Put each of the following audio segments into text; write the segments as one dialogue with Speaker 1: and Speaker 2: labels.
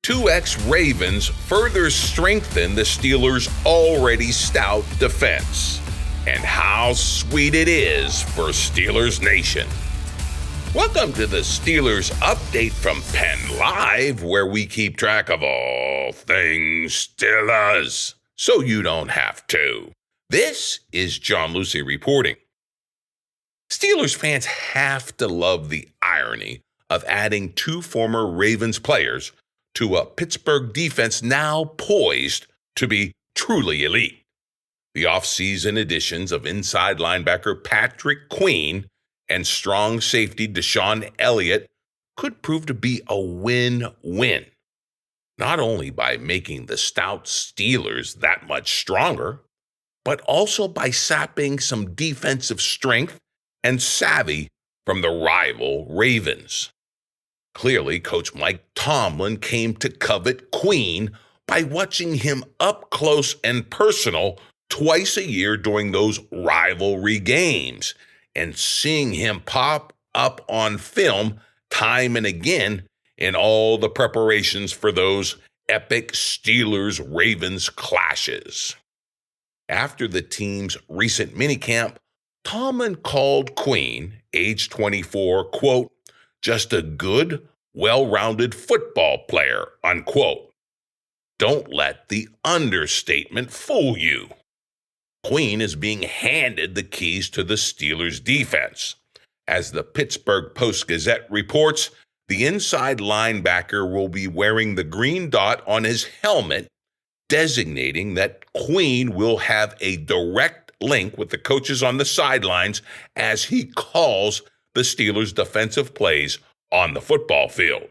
Speaker 1: 2X Ravens further strengthen the Steelers' already stout defense. And how sweet it is for Steelers Nation. Welcome to the Steelers Update from PennLive, where we keep track of all things Steelers, so you don't have to. This is John Lucy reporting. Steelers fans have to love the irony of adding two former Ravens players to a Pittsburgh defense now poised to be truly elite. The offseason additions of inside linebacker Patrick Queen and strong safety DeShon Elliott could prove to be a win-win, not only by making the stout Steelers that much stronger, but also by sapping some defensive strength and savvy from the rival Ravens. Clearly, Coach Mike Tomlin came to covet Queen by watching him up close and personal twice a year during those rivalry games and seeing him pop up on film time and again in all the preparations for those epic Steelers-Ravens clashes. After the team's recent minicamp, Tomlin called Queen, age 24, quote, just a good, well-rounded football player, unquote. Don't let the understatement fool you. Queen is being handed the keys to the Steelers' defense. As the Pittsburgh Post-Gazette reports, the inside linebacker will be wearing the green dot on his helmet, designating that Queen will have a direct link with the coaches on the sidelines as he calls the Steelers' defensive plays on the football field.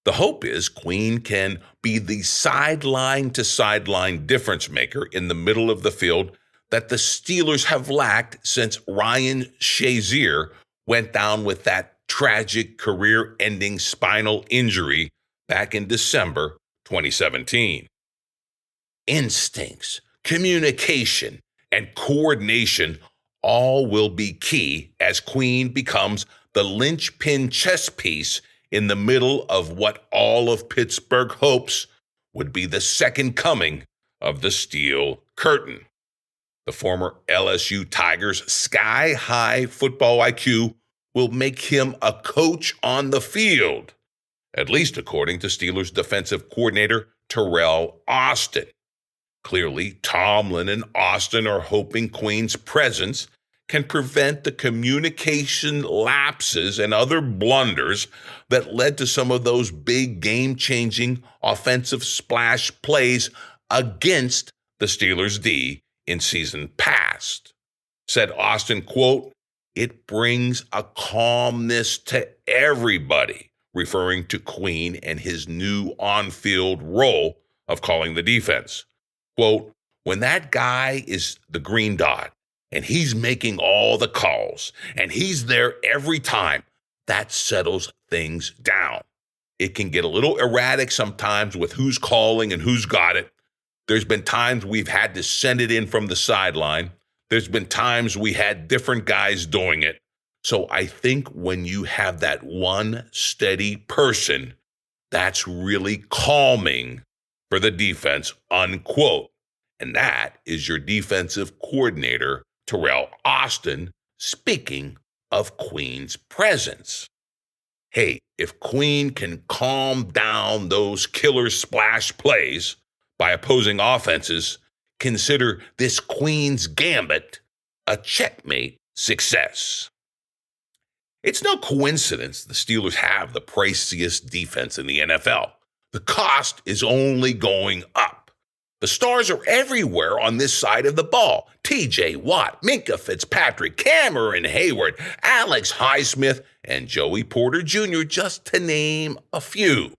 Speaker 1: The hope is Queen can be the sideline-to-sideline difference maker in the middle of the field that the Steelers have lacked since Ryan Shazier went down with that tragic career-ending spinal injury back in December 2017. Instincts, communication, and coordination all will be key as Queen becomes the linchpin chess piece in the middle of what all of Pittsburgh hopes would be the second coming of the Steel Curtain. The former LSU Tigers' sky-high football IQ will make him a coach on the field, at least according to Steelers defensive coordinator Terrell Austin. Clearly, Tomlin and Austin are hoping Queen's presence can prevent the communication lapses and other blunders that led to some of those big game-changing offensive splash plays against the Steelers' D in season past. Said Austin, quote, "It brings a calmness to everybody," referring to Queen and his new on-field role of calling the defense. Quote, "When that guy is the green dot, and he's making all the calls, and he's there every time, that settles things down. It can get a little erratic sometimes with who's calling and who's got it. There's been times we've had to send it in from the sideline. There's been times we had different guys doing it. So I think when you have that one steady person, that's really calming for the defense," unquote. And that is your defensive coordinator, Terrell Austin, speaking of Queen's presence. Hey, if Queen can calm down those killer splash plays by opposing offenses, consider this Queen's gambit a checkmate success. It's no coincidence the Steelers have the priciest defense in the NFL. The cost is only going up. The stars are everywhere on this side of the ball. T.J. Watt, Minkah Fitzpatrick, Cameron Hayward, Alex Highsmith, and Joey Porter Jr., just to name a few.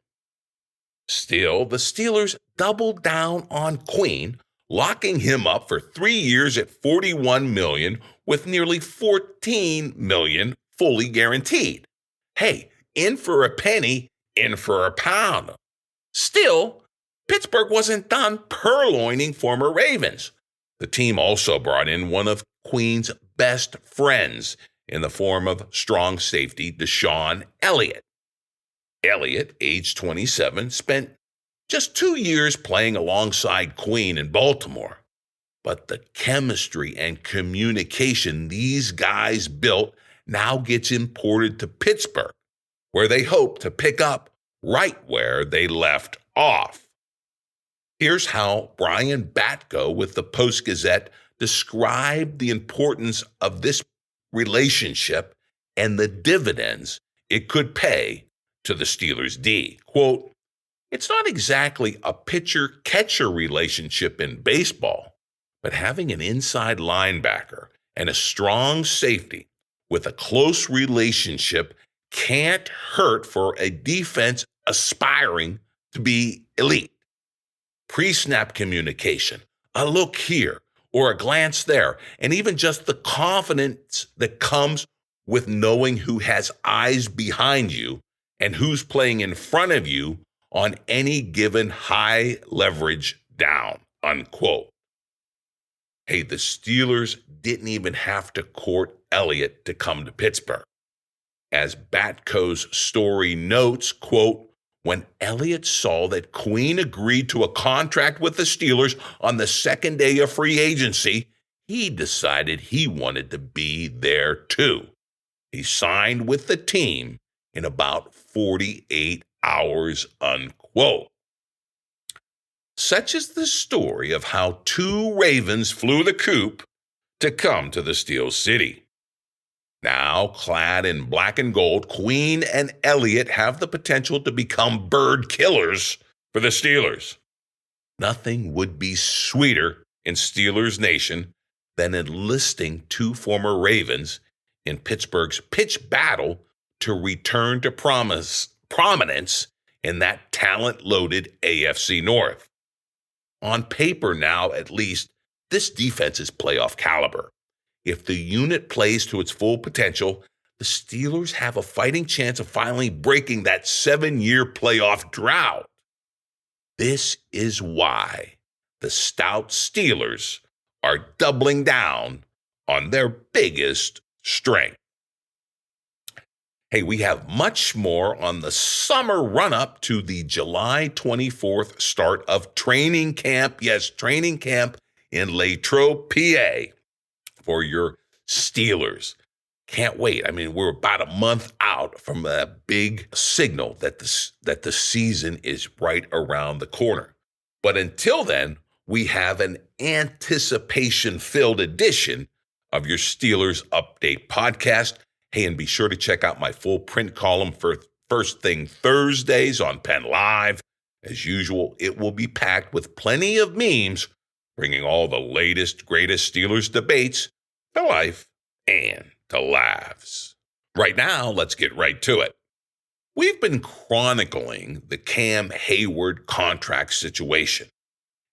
Speaker 1: Still, the Steelers doubled down on Queen, locking him up for 3 years at $41 million with nearly $14 million fully guaranteed. Hey, in for a penny, in for a pound. Still, Pittsburgh wasn't done purloining former Ravens. The team also brought in one of Queen's best friends in the form of strong safety DeShon Elliott. Elliott, age 27, spent just 2 years playing alongside Queen in Baltimore. But the chemistry and communication these guys built now gets imported to Pittsburgh, where they hope to pick up right where they left off. Here's how Brian Batko with the Post-Gazette described the importance of this relationship and the dividends it could pay to the Steelers' D. Quote, "It's not exactly a pitcher-catcher relationship in baseball, but having an inside linebacker and a strong safety with a close relationship can't hurt for a defense aspiring to be elite. Pre-snap communication, a look here or a glance there, and even just the confidence that comes with knowing who has eyes behind you and who's playing in front of you on any given high leverage down," unquote. Hey, the Steelers didn't even have to court Elliott to come to Pittsburgh. As Batko's story notes, quote, "When Elliott saw that Queen agreed to a contract with the Steelers on the second day of free agency, he decided he wanted to be there too. He signed with the team in about 48 hours, unquote." Such is the story of how two Ravens flew the coop to come to the Steel City. Now, clad in black and gold, Queen and Elliott have the potential to become bird killers for the Steelers. Nothing would be sweeter in Steelers Nation than enlisting two former Ravens in Pittsburgh's pitch battle to return to prominence in that talent-loaded AFC North. On paper now, at least, this defense is playoff caliber. If the unit plays to its full potential, the Steelers have a fighting chance of finally breaking that 7-year playoff drought. This is why the stout Steelers are doubling down on their biggest strength. Hey, we have much more on the summer run-up to the July 24th start of training camp. Yes, training camp in Latrobe, PA for your Steelers. Can't wait. I mean, we're about a month out from a big signal that the season is right around the corner. But until then, we have an anticipation-filled edition of your Steelers Update podcast. Hey, and be sure to check out my full print column for First Thing Thursdays on PennLive. As usual, it will be packed with plenty of memes, bringing all the latest, greatest Steelers debates to life and to laughs. Right now, let's get right to it. We've been chronicling the Cam Hayward contract situation.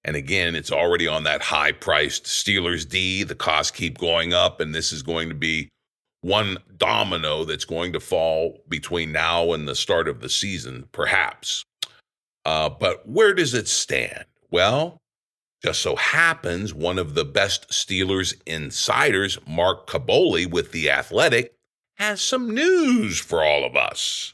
Speaker 1: And again, it's already on that high-priced Steelers D. The costs keep going up, and this is going to be one domino that's going to fall between now and the start of the season, perhaps. But where does it stand? Well, just so happens one of the best Steelers insiders, Mark Kaboly with The Athletic, has some news for all of us.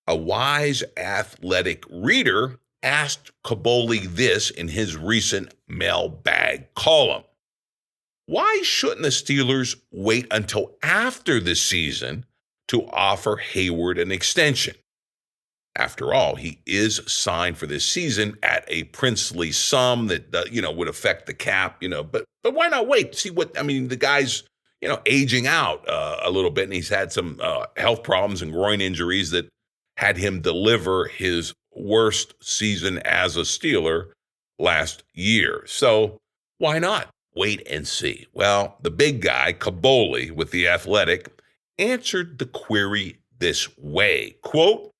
Speaker 1: A wise Athletic reader asked Kaboly this in his recent mailbag column. Why shouldn't the Steelers wait until after the season to offer Hayward an extension? After all, he is signed for this season at a princely sum that would affect the cap, but why not wait? See the guy's, aging out a little bit, and he's had some health problems and groin injuries that had him deliver his worst season as a Steeler last year. So why not wait and see? Well, the big guy, Kaboly with The Athletic, answered the query this way, quote,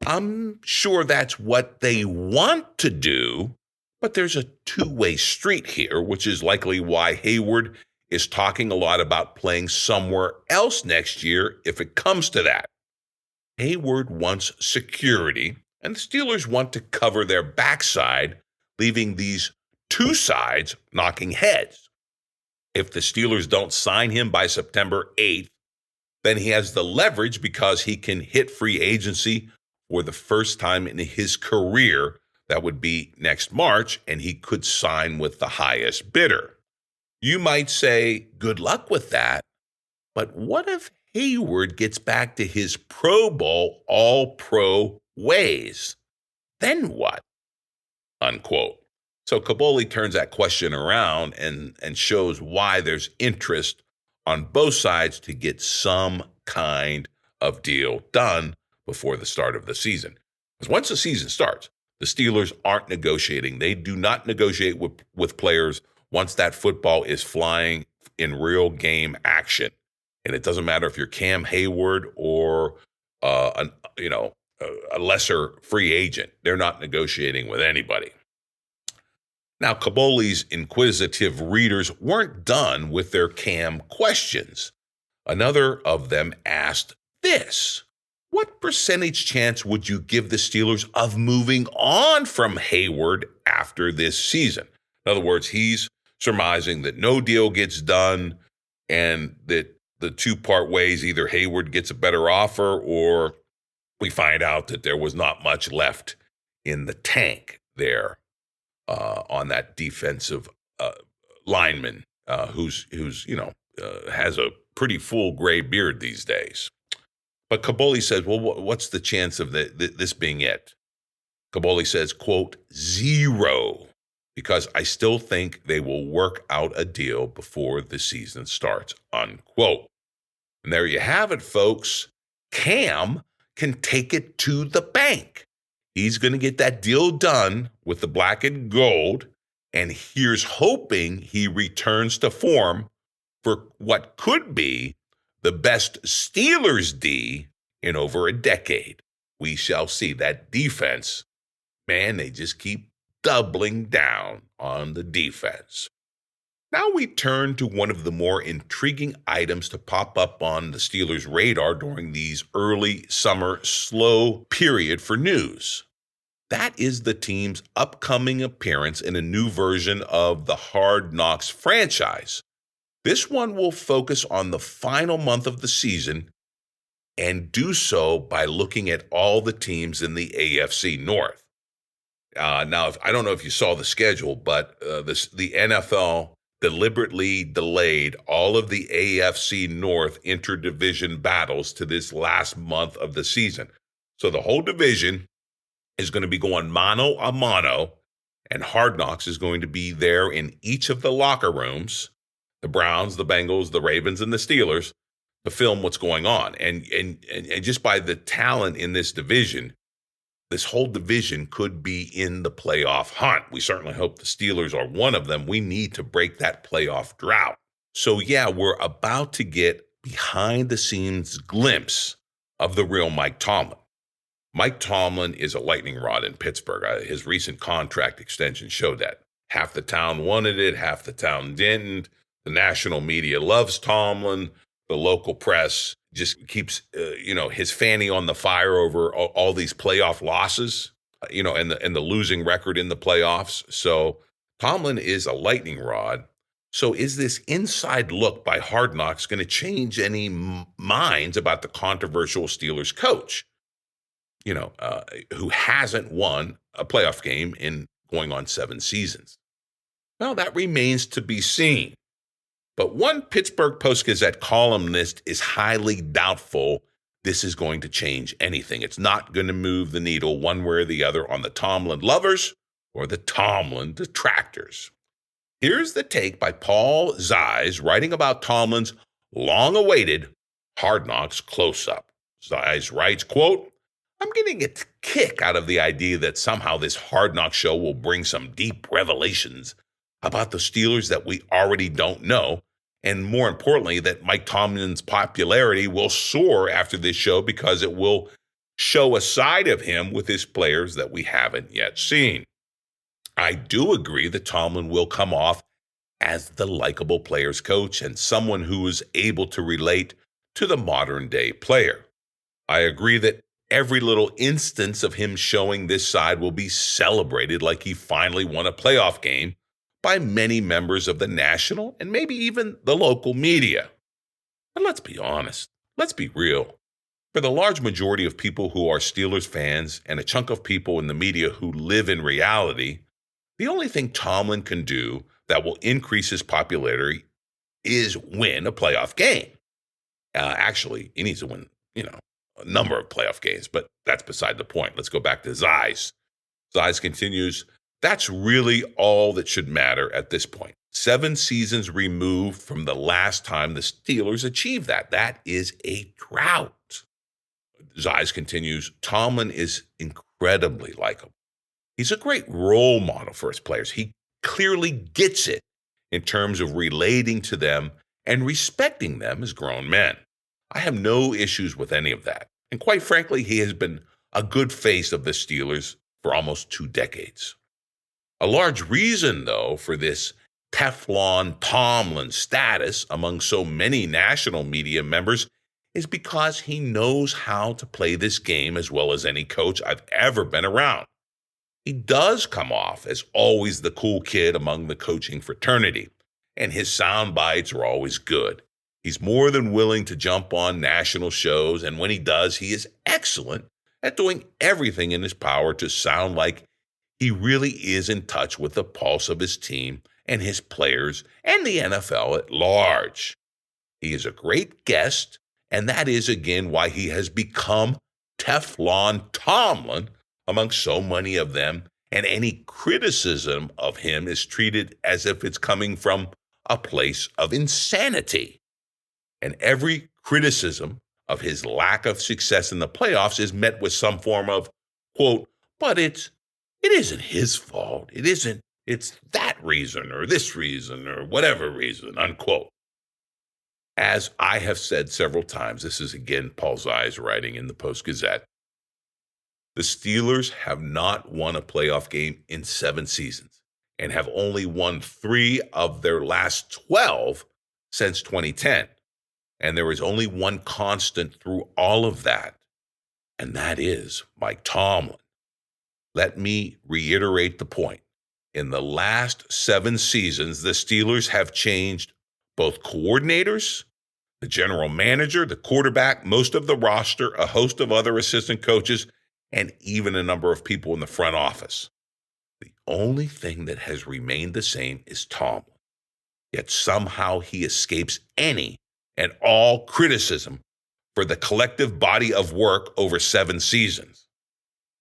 Speaker 1: "I'm sure that's what they want to do, but there's a two-way street here, which is likely why Hayward is talking a lot about playing somewhere else next year if it comes to that. Hayward wants security, and the Steelers want to cover their backside, leaving these two sides knocking heads. If the Steelers don't sign him by September 8th, then he has the leverage because he can hit free agency for the first time in his career. That would be next March, and he could sign with the highest bidder. You might say, good luck with that, but what if Hayward gets back to his Pro Bowl all-pro ways? Then what? Unquote. So Kaboli turns that question around and shows why there's interest on both sides to get some kind of deal done before the start of the season. Because once the season starts, the Steelers aren't negotiating. They do not negotiate with players once that football is flying in real game action. And it doesn't matter if you're Cam Hayward or a lesser free agent. They're not negotiating with anybody. Now, Kaboli's inquisitive readers weren't done with their Cam questions. Another of them asked this: what percentage chance would you give the Steelers of moving on from Hayward after this season? In other words, he's surmising that no deal gets done and that the two part ways, either Hayward gets a better offer or we find out that there was not much left in the tank there on that defensive lineman who's has a pretty full gray beard these days. But Kaboli says, well, what's the chance of this being it? Kaboli says, quote, 0, because I still think they will work out a deal before the season starts, unquote. And there you have it, folks. Cam can take it to the bank. He's going to get that deal done with the black and gold, and here's hoping he returns to form for what could be the best Steelers D in over a decade. We shall see. That defense, man, they just keep doubling down on the defense. Now we turn to one of the more intriguing items to pop up on the Steelers' radar during these early summer slow period for news. That is the team's upcoming appearance in a new version of the Hard Knocks franchise. This one will focus on the final month of the season and do so by looking at all the teams in the AFC North. Now, I don't know if you saw the schedule, but the NFL deliberately delayed all of the AFC North interdivision battles to this last month of the season. So the whole division is going to be going mano a mano, and Hard Knocks is going to be there in each of the locker rooms, the Browns, the Bengals, the Ravens, and the Steelers, to film what's going on. And just by the talent in this division, this whole division could be in the playoff hunt. We certainly hope the Steelers are one of them. We need to break that playoff drought. So yeah, we're about to get behind the scenes glimpse of the real Mike Tomlin. Mike Tomlin is a lightning rod in Pittsburgh. His recent contract extension showed that. Half the town wanted it, half the town didn't. The national media loves Tomlin. The local press just keeps, his fanny on the fire over all these playoff losses, and the losing record in the playoffs. So Tomlin is a lightning rod. So is this inside look by Hard Knocks going to change any minds about the controversial Steelers coach, who hasn't won a playoff game in going on 7 seasons? Well, that remains to be seen. But one Pittsburgh Post-Gazette columnist is highly doubtful this is going to change anything. It's not going to move the needle one way or the other on the Tomlin lovers or the Tomlin detractors. Here's the take by Paul Zeiss writing about Tomlin's long-awaited Hard Knocks close-up. Zeiss writes, quote, I'm getting a kick out of the idea that somehow this Hard Knocks show will bring some deep revelations about the Steelers that we already don't know. And more importantly, that Mike Tomlin's popularity will soar after this show because it will show a side of him with his players that we haven't yet seen. I do agree that Tomlin will come off as the likable players coach and someone who is able to relate to the modern day player. I agree that every little instance of him showing this side will be celebrated like he finally won a playoff game by many members of the national and maybe even the local media. But let's be honest. Let's be real. For the large majority of people who are Steelers fans and a chunk of people in the media who live in reality, the only thing Tomlin can do that will increase his popularity is win a playoff game. Actually, he needs to win, a number of playoff games, but that's beside the point. Let's go back to Zeiss. Zeiss continues, that's really all that should matter at this point. 7 seasons removed from the last time the Steelers achieved that. That is a drought. Zeiss continues, Tomlin is incredibly likable. He's a great role model for his players. He clearly gets it in terms of relating to them and respecting them as grown men. I have no issues with any of that. And quite frankly, he has been a good face of the Steelers for almost 2 decades. A large reason, though, for this Teflon Tomlin status among so many national media members is because he knows how to play this game as well as any coach I've ever been around. He does come off as always the cool kid among the coaching fraternity, and his sound bites are always good. He's more than willing to jump on national shows, and when he does, he is excellent at doing everything in his power to sound like he really is in touch with the pulse of his team and his players and the NFL at large. He is a great guest, and that is again why he has become Teflon Tomlin among so many of them, and any criticism of him is treated as if it's coming from a place of insanity. And every criticism of his lack of success in the playoffs is met with some form of, quote, but it isn't his fault. It's that reason or this reason or whatever reason, unquote. As I have said several times, this is again Paul Zeiss writing in the Post-Gazette, the Steelers have not won a playoff game in 7 seasons and have only won 3 of their last 12 since 2010. And there is only one constant through all of that, and that is Mike Tomlin. Let me reiterate the point. In the last 7 seasons, the Steelers have changed both coordinators, the general manager, the quarterback, most of the roster, a host of other assistant coaches, and even a number of people in the front office. The only thing that has remained the same is Tomlin. Yet somehow he escapes any and all criticism for the collective body of work over 7 seasons.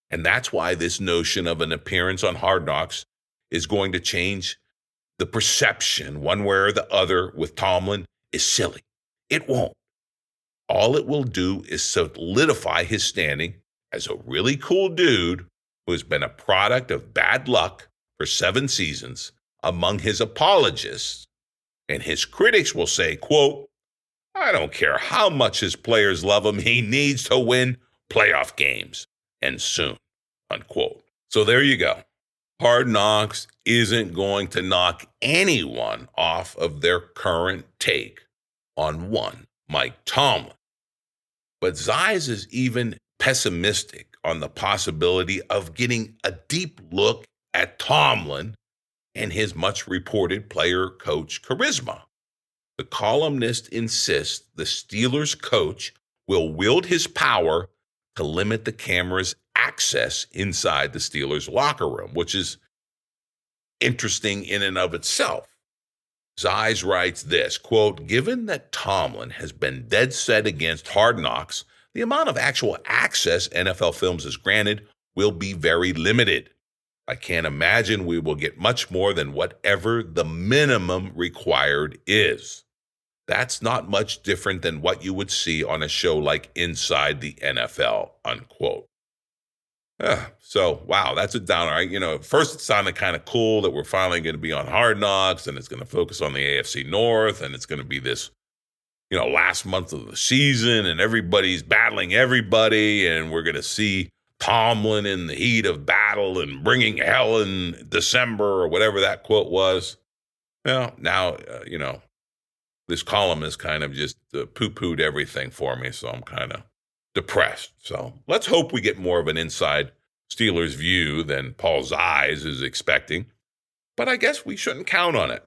Speaker 1: And that's why this notion of an appearance on Hard Knocks is going to change the perception one way or the other with Tomlin is silly. It won't. All it will do is solidify his standing as a really cool dude who has been a product of bad luck for 7 seasons among his apologists. And his critics will say, quote, I don't care how much his players love him, he needs to win playoff games, and soon, unquote. So there you go. Hard Knocks isn't going to knock anyone off of their current take on one Mike Tomlin. But Zeiss is even pessimistic on the possibility of getting a deep look at Tomlin and his much reported player-coach charisma. The columnist insists the Steelers coach will wield his power to limit the camera's access inside the Steelers locker room, which is interesting in and of itself. Zeiss writes this, quote, given that Tomlin has been dead set against Hard Knocks, the amount of actual access NFL Films is granted will be very limited. I can't imagine we will get much more than whatever the minimum required is. That's not much different than what you would see on a show like Inside the NFL, unquote. So, wow, that's a downer. At first it sounded kind of cool that we're finally going to be on Hard Knocks and it's going to focus on the AFC North and it's going to be this, last month of the season and everybody's battling everybody and we're going to see Tomlin in the heat of battle and bringing hell in December or whatever that quote was. Well, now, this column has kind of just poo-pooed everything for me, so I'm kind of depressed. So let's hope we get more of an inside Steelers view than Paul Zeiss is expecting, but I guess we shouldn't count on it.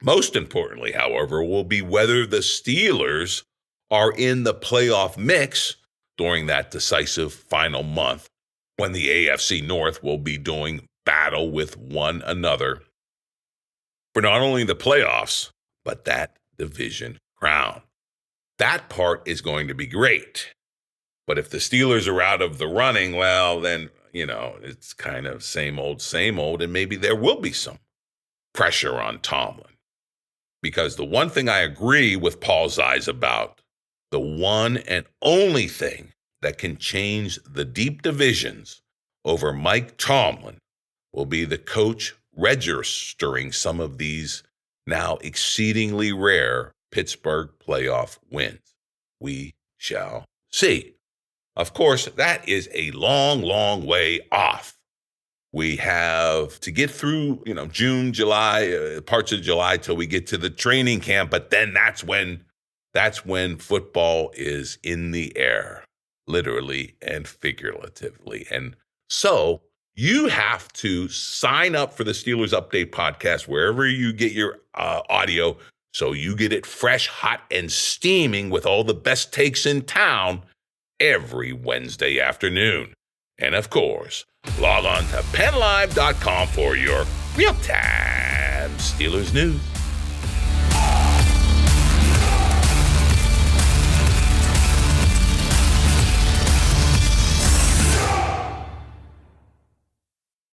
Speaker 1: Most importantly, however, will be whether the Steelers are in the playoff mix during that decisive final month when the AFC North will be doing battle with one another for not only the playoffs, but that division crown. That part is going to be great. But if the Steelers are out of the running, well, then, it's kind of same old, and maybe there will be some pressure on Tomlin. Because the one thing I agree with Paul Zeiss about, the one and only thing that can change the deep divisions over Mike Tomlin will be the coach registering some of these now exceedingly rare Pittsburgh playoff wins. We shall see. Of course, that is a long, long way off. We have to get through, June, July, parts of July till we get to the training camp. But then that's when football is in the air, literally and figuratively. And so you have to sign up for the Steelers Update podcast wherever you get your audio, so you get it fresh, hot, and steaming with all the best takes in town every Wednesday afternoon. And of course, log on to PennLive.com for your real-time Steelers news.